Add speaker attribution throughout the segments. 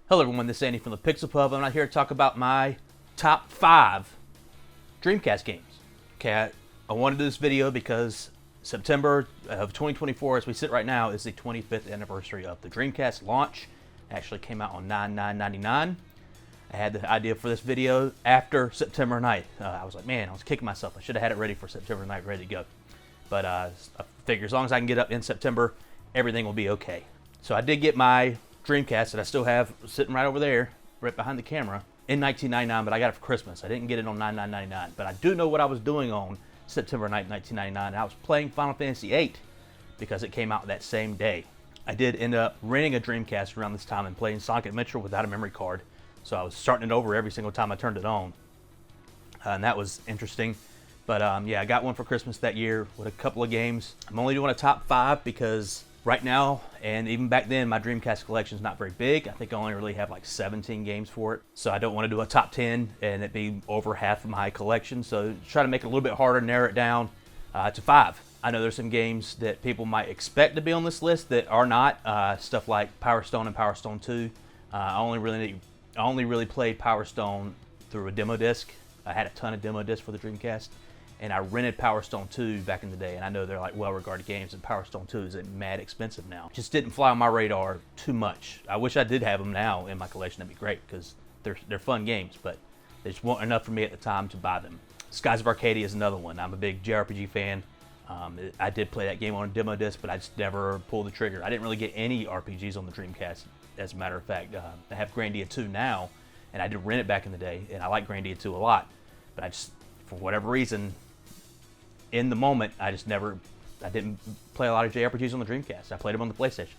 Speaker 1: Hello everyone, this is Andy from the Pixel Pub. I'm not here to talk about my top 5 Dreamcast games. Okay, I wanted to do this video because September of 2024, as we sit right now, is the 25th anniversary of the Dreamcast launch. It actually came out on 9/9/99. I had the idea for this video after September 9th. I was like, man, I was kicking myself. I should have had it ready for September 9th, ready to go. But I figure as long as I can get up in September, everything will be okay. So I did get my Dreamcast that I still have sitting right over there, right behind the camera, in 1999, but I got it for Christmas. I didn't get it on 9/9/99, but I do know what I was doing on September 9th, 1999. I was playing Final Fantasy VIII because it came out that same day. I did end up renting a Dreamcast around this time and playing Sonic Adventure without a memory card, so I was starting it over every single time I turned it on, and that was interesting. But yeah, I got one for Christmas that year with a couple of games. I'm only doing a top 5 because right now, and even back then, my Dreamcast collection is not very big. I think I only really have like 17 games for it. So I don't want to do a top 10 and it be over half of my collection. So try to make it a little bit harder, narrow it down to 5. I know there's some games that people might expect to be on this list that are not. Stuff like Power Stone and Power Stone 2. I only really played Power Stone through a demo disc. I had a ton of demo discs for the Dreamcast. And I rented Power Stone 2 back in the day, and I know they're like well-regarded games, and Power Stone 2 is mad expensive now. Just didn't fly on my radar too much. I wish I did have them now in my collection. That'd be great because they're fun games, but they just weren't enough for me at the time to buy them. Skies of Arcadia is another one. I'm a big JRPG fan. I did play that game on a demo disc, but I just never pulled the trigger. I didn't really get any RPGs on the Dreamcast, as a matter of fact. I have Grandia 2 now, and I did rent it back in the day, and I like Grandia 2 a lot, but I just, for whatever reason, in the moment, I didn't play a lot of JRPGs on the Dreamcast. I played them on the PlayStation.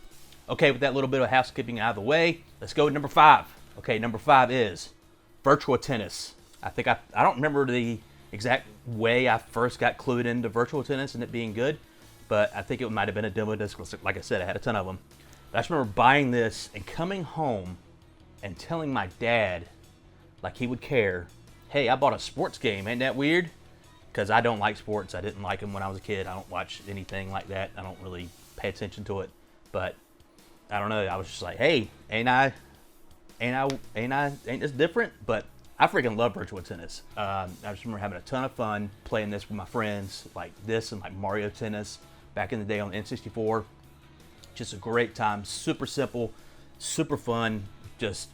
Speaker 1: Okay, with that little bit of housekeeping out of the way, let's go to number 5. Okay, number 5 is Virtua Tennis. I don't remember the exact way I first got clued into Virtua Tennis and it being good, but I think it might have been a demo disc. Like I said, I had a ton of them. But I just remember buying this and coming home and telling my dad, like he would care, hey, I bought a sports game, ain't that weird? Because I don't like sports. I didn't like them when I was a kid. I don't watch anything like that. I don't really pay attention to it. But I don't know. I was just like, hey, ain't this different? But I freaking love Virtua Tennis. I just remember having a ton of fun playing this with my friends, like this and like Mario Tennis back in the day on the N64. Just a great time. Super simple, super fun. Just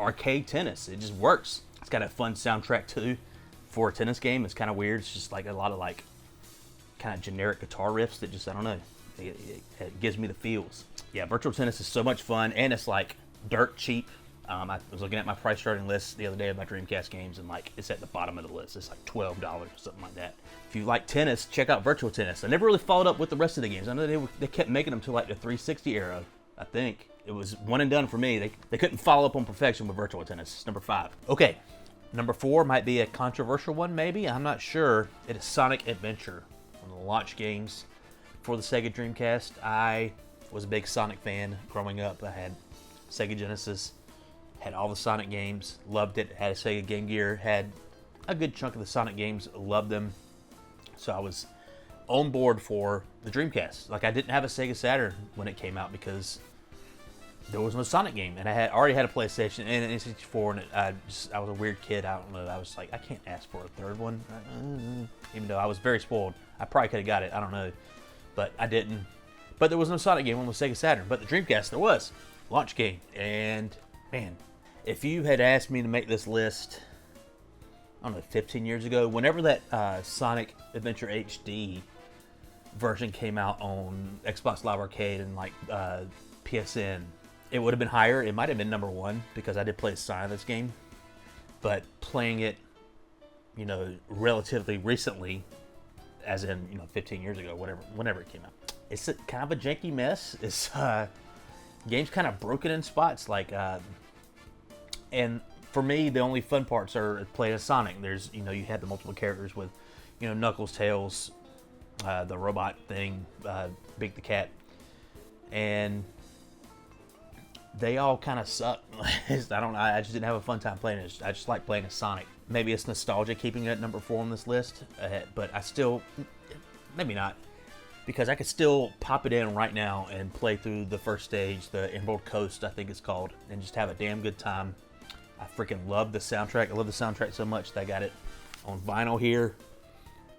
Speaker 1: arcade tennis. It just works. It's got a fun soundtrack too. For a tennis game, it's kind of weird. It's just like a lot of like kind of generic guitar riffs that just, I don't know, it gives me the feels. Yeah, Virtual Tennis is so much fun, and it's like dirt cheap. I was looking at my price starting list the other day of my Dreamcast games, and like it's at the bottom of the list. It's like $12 or something like that. If you like tennis, check out Virtual Tennis. I never really followed up with the rest of the games. I know they kept making them to like the 360 era. I think it was one and done for me. They couldn't follow up on perfection with Virtual Tennis. It's number 5. Okay. Number 4 might be a controversial one, maybe. I'm not sure. It is Sonic Adventure, one of the launch games for the Sega Dreamcast. I was a big Sonic fan growing up. I had Sega Genesis, had all the Sonic games, loved it. Had a Sega Game Gear, had a good chunk of the Sonic games, loved them. So I was on board for the Dreamcast. Like, I didn't have a Sega Saturn when it came out because there was no Sonic game, and I already had a PlayStation and an N64, and I was a weird kid. I don't know. I was like, I can't ask for a third one, even though I was very spoiled. I probably could have got it. I don't know, but I didn't. But there was no Sonic game on the Sega Saturn. But the Dreamcast, there was launch game, and man, if you had asked me to make this list, I don't know, 15 years ago, whenever that Sonic Adventure HD version came out on Xbox Live Arcade and like PSN. It would have been higher. It might have been number 1 because I did play a this game. But playing it, relatively recently, as in, 15 years ago, whenever it came out. It's kind of a janky mess. It's game's kind of broken in spots. Like, and for me, the only fun parts are playing as Sonic. There's, you had the multiple characters with, Knuckles, Tails, the robot thing, Big the Cat, and they all kind of suck. I don't know. I just didn't have a fun time playing it. I just like playing as Sonic. Maybe it's nostalgia keeping it at number 4 on this list, but I still, maybe not. because I could still pop it in right now and play through the first stage, the Emerald Coast, I think it's called, and just have a damn good time. I freaking love the soundtrack. I love the soundtrack so much that I got it on vinyl here.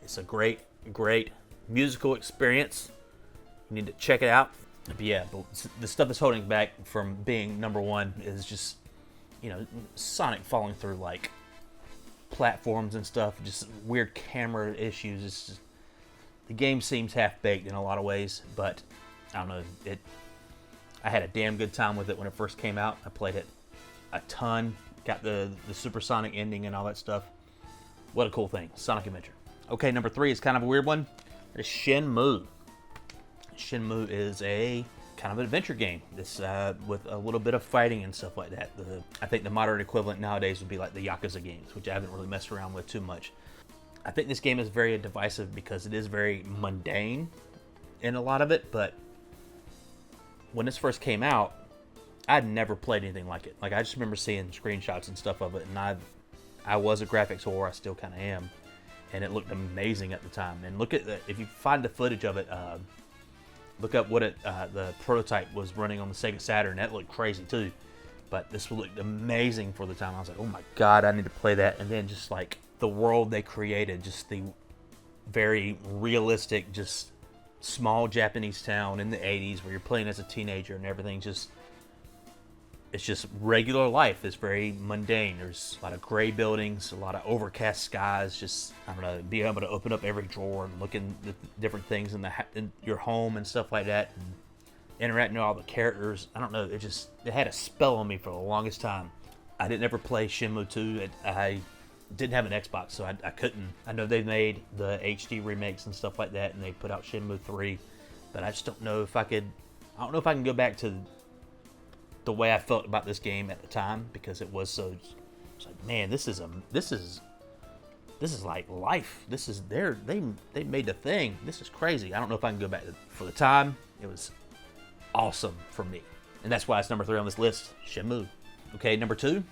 Speaker 1: It's a great, great musical experience. You need to check it out. But yeah, but the stuff that's holding back from being number one is just, you know, Sonic falling through like platforms and stuff, just weird camera issues. It's just, the game seems half-baked in a lot of ways, but I don't know. I had a damn good time with it when it first came out. I played it a ton, got the supersonic ending and all that stuff. What a cool thing, Sonic Adventure. Okay, number 3 is kind of a weird one. It's Shenmue. Shenmue is a kind of an adventure game. This with a little bit of fighting and stuff like that. I think the modern equivalent nowadays would be like the Yakuza games, which I haven't really messed around with too much. I think this game is very divisive because it is very mundane in a lot of it, but when this first came out, I'd never played anything like it. Like, I just remember seeing screenshots and stuff of it, and I was a graphics whore. I still kind of am, and it looked amazing at the time. And look at if you find the footage of it, look up what the prototype was running on the Sega Saturn. That looked crazy too, but this looked amazing for the time. I was like, oh my god, I need to play that. And then just like the world they created, just the very realistic, just small Japanese town in the 80s where you're playing as a teenager and everything just, it's just regular life. It's very mundane. There's a lot of gray buildings, a lot of overcast skies, just, I don't know, being able to open up every drawer and look in the different things in your home and stuff like that, and interacting with all the characters. I don't know, it had a spell on me for the longest time. I didn't ever play Shenmue 2. I didn't have an Xbox, so I couldn't. I know they made the HD remakes and stuff like that, and they put out Shenmue 3, but I just don't know if I can go back to the way I felt about this game at the time, because it was so, it's like, man, this is like life. This is they made the thing. This is crazy. I don't know if I can go back for the time. It was awesome for me, and that's why it's number 3 on this list, Shenmue. Okay, number 2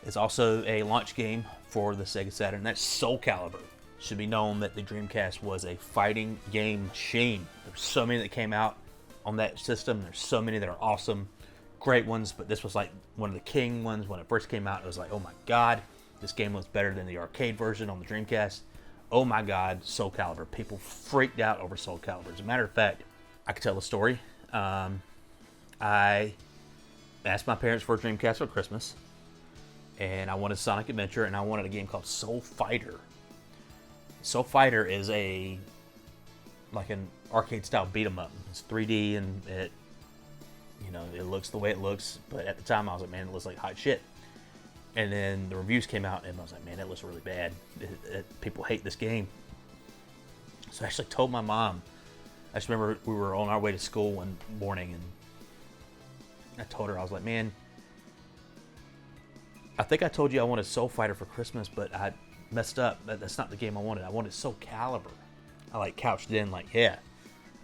Speaker 1: is also a launch game for the Sega Saturn. That's Soulcalibur. Should be known that the Dreamcast was a fighting game machine. There's so many that came out on that system. There's so many that are awesome, great ones, but this was like one of the king ones. When it first came out, it was like, oh my god, this game was better than the arcade version on the Dreamcast. Oh my god, Soulcalibur. People freaked out over Soulcalibur. As a matter of fact, I could tell a story. I asked my parents for a Dreamcast for Christmas, and I wanted Sonic Adventure, and I wanted a game called Soul Fighter. Soul Fighter is like an arcade style beat 'em up. It's 3D, and it looks the way it looks, but at the time I was like, man, it looks like hot shit. And then the reviews came out, and I was like, man, it looks really bad. People hate this game. So I actually told my mom. I just remember we were on our way to school one morning, and I told her, I was like, man, I think I told you I wanted Soul Fighter for Christmas, but I messed up. That's not the game I wanted. I wanted Soulcalibur. I like couched it in like, yeah,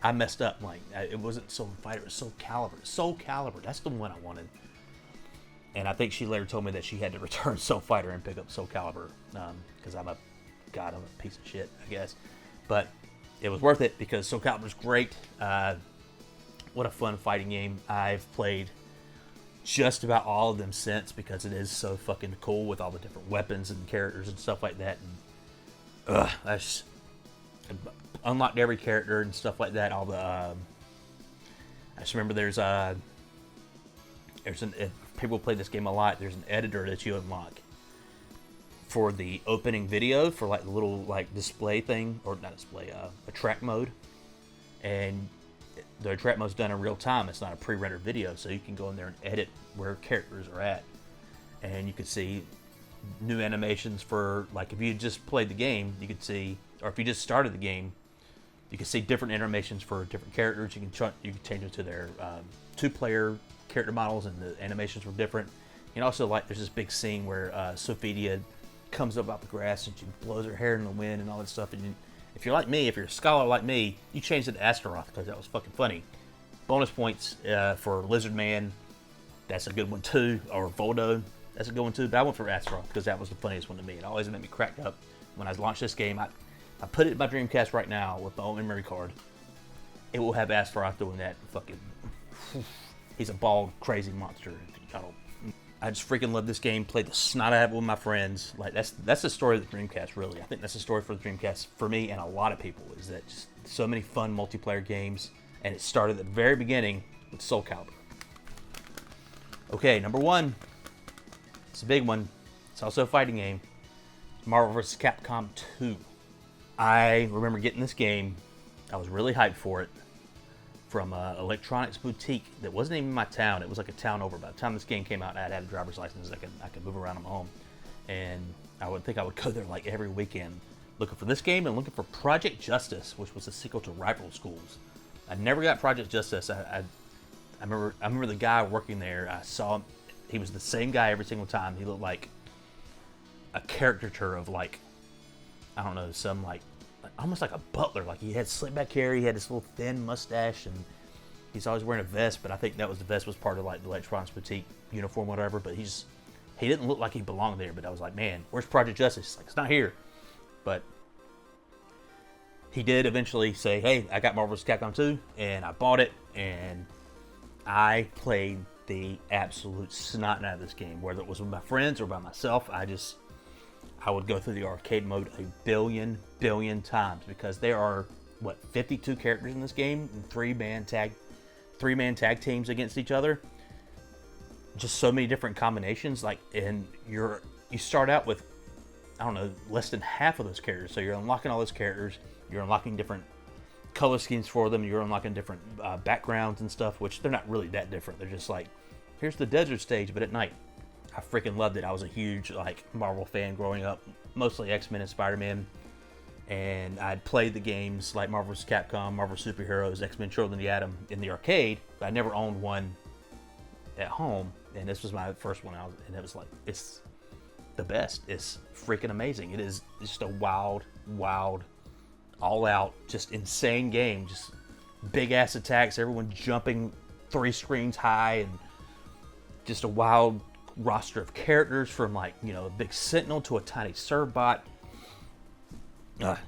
Speaker 1: I messed up. Like, it wasn't Soul Fighter, it was Soulcalibur. Soulcalibur, that's the one I wanted. And I think she later told me that she had to return Soul Fighter and pick up Soulcalibur, because I'm a piece of shit, I guess. But it was worth it because Soulcalibur's great. What a fun fighting game. I've played just about all of them since, because it is so fucking cool with all the different weapons and characters and stuff like that. And I just unlocked every character and stuff like that. All the I just remember if people play this game a lot, there's an editor that you unlock for the opening video, for like the little like display thing, or not display, a track mode. And the track mode's done in real time. It's not a pre-rendered video, so you can go in there and edit where characters are at, and you can see new animations for, like, if you just played the game, you could see, or if you just started the game, you can see different animations for different characters. You can change them to their 2-player character models, and the animations were different. And also, like, there's this big scene where Sophidia comes up out the grass and she blows her hair in the wind and all that stuff. And if you're like me, if you're a scholar like me, you changed it to Astaroth because that was fucking funny. Bonus points for Lizard Man. That's a good one too. Or Voldo. That's a good one too. But I went for Astaroth because that was the funniest one to me. It always made me crack up when I launched this game. I put it in my Dreamcast right now with my own memory card. it will have Aspharoth in that fucking. He's a bald, crazy monster. I just freaking love this game. Played the snot out of it with my friends. Like that's the story of the Dreamcast, really. I think that's the story for the Dreamcast for me and a lot of people. Is that just so many fun multiplayer games, and it started at the very beginning with Soulcalibur. Okay, number 1. It's a big one. It's also a fighting game. Marvel vs. Capcom 2. I remember getting this game. I was really hyped for it. From an electronics boutique that wasn't even in my town. It was like a town over. By the time this game came out, I had a driver's license. I could move around on my own. And I would think I would go there like every weekend looking for this game and looking for Project Justice, which was a sequel to Rival Schools. I never got Project Justice. I remember the guy working there. I saw him. He was the same guy every single time. He looked like a caricature of like, I don't know, some like almost like a butler. Like he had slick back hair, he had this little thin mustache, and he's always wearing a vest. But I think that was the vest was part of like the electronics boutique uniform, whatever. But he didn't look like he belonged there. But I was like, man, where's Project Justice? He's like, it's not here. But he did eventually say, hey, I got Marvel vs. Capcom 2, and I bought it, and I played the absolute snot out of this game, whether it was with my friends or by myself. I would go through the arcade mode a billion times because there are 52 characters in this game, and three-man tag teams against each other. Just so many different combinations. Like, and you start out with, I don't know, less than half of those characters. So you're unlocking all those characters. You're unlocking different color schemes for them. You're unlocking different backgrounds and stuff, which they're not really that different. They're just like, here's the desert stage, but at night. I freaking loved it. I was a huge like Marvel fan growing up, mostly X-Men and Spider-Man, and I'd played the games like Marvel vs. Capcom, Marvel Superheroes, X-Men Children of the Atom in the arcade, but I never owned one at home, and this was my first one. And it was like, it's the best. It's freaking amazing. It's just a wild, all-out, just insane game. Just big-ass attacks, everyone jumping 3 screens high, and just a wild roster of characters from like, you know, a big sentinel to a tiny Cerbot.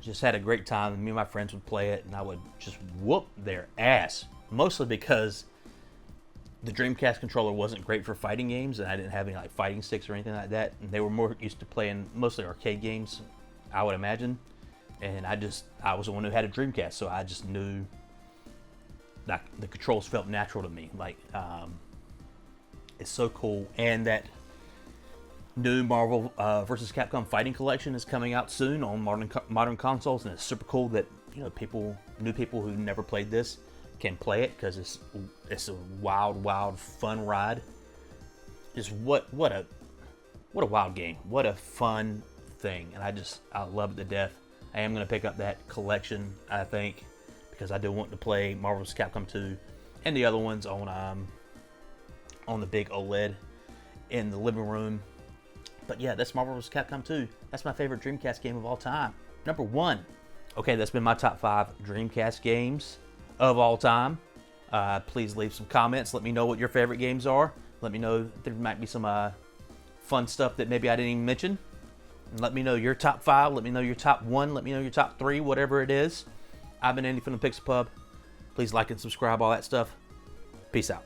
Speaker 1: Just had a great time. Me and my friends would play it, and I would just whoop their ass. Mostly because the Dreamcast controller wasn't great for fighting games, and I didn't have any like fighting sticks or anything like that. And they were more used to playing mostly arcade games, I would imagine. And I was the one who had a Dreamcast, so I just knew that the controls felt natural to me. Like, it's so cool. And that new Marvel vs. Capcom Fighting Collection is coming out soon on modern consoles, and it's super cool that, you know, new people who never played this can play it, because it's a wild fun ride. Just what a wild game. What a fun thing. And I love it to death. I am going to pick up that collection, I think, because I do want to play Marvel vs. Capcom 2 and the other ones on the big OLED in the living room. But yeah, that's Marvel vs. Capcom 2. That's my favorite Dreamcast game of all time. Number 1. Okay, that's been my top 5 Dreamcast games of all time. Please leave some comments. Let me know what your favorite games are. Let me know if there might be some fun stuff that maybe I didn't even mention. And let me know your top 5. Let me know your top 1. Let me know your top 3, whatever it is. I've been Andy from the Pixel Pub. Please like and subscribe, all that stuff. Peace out.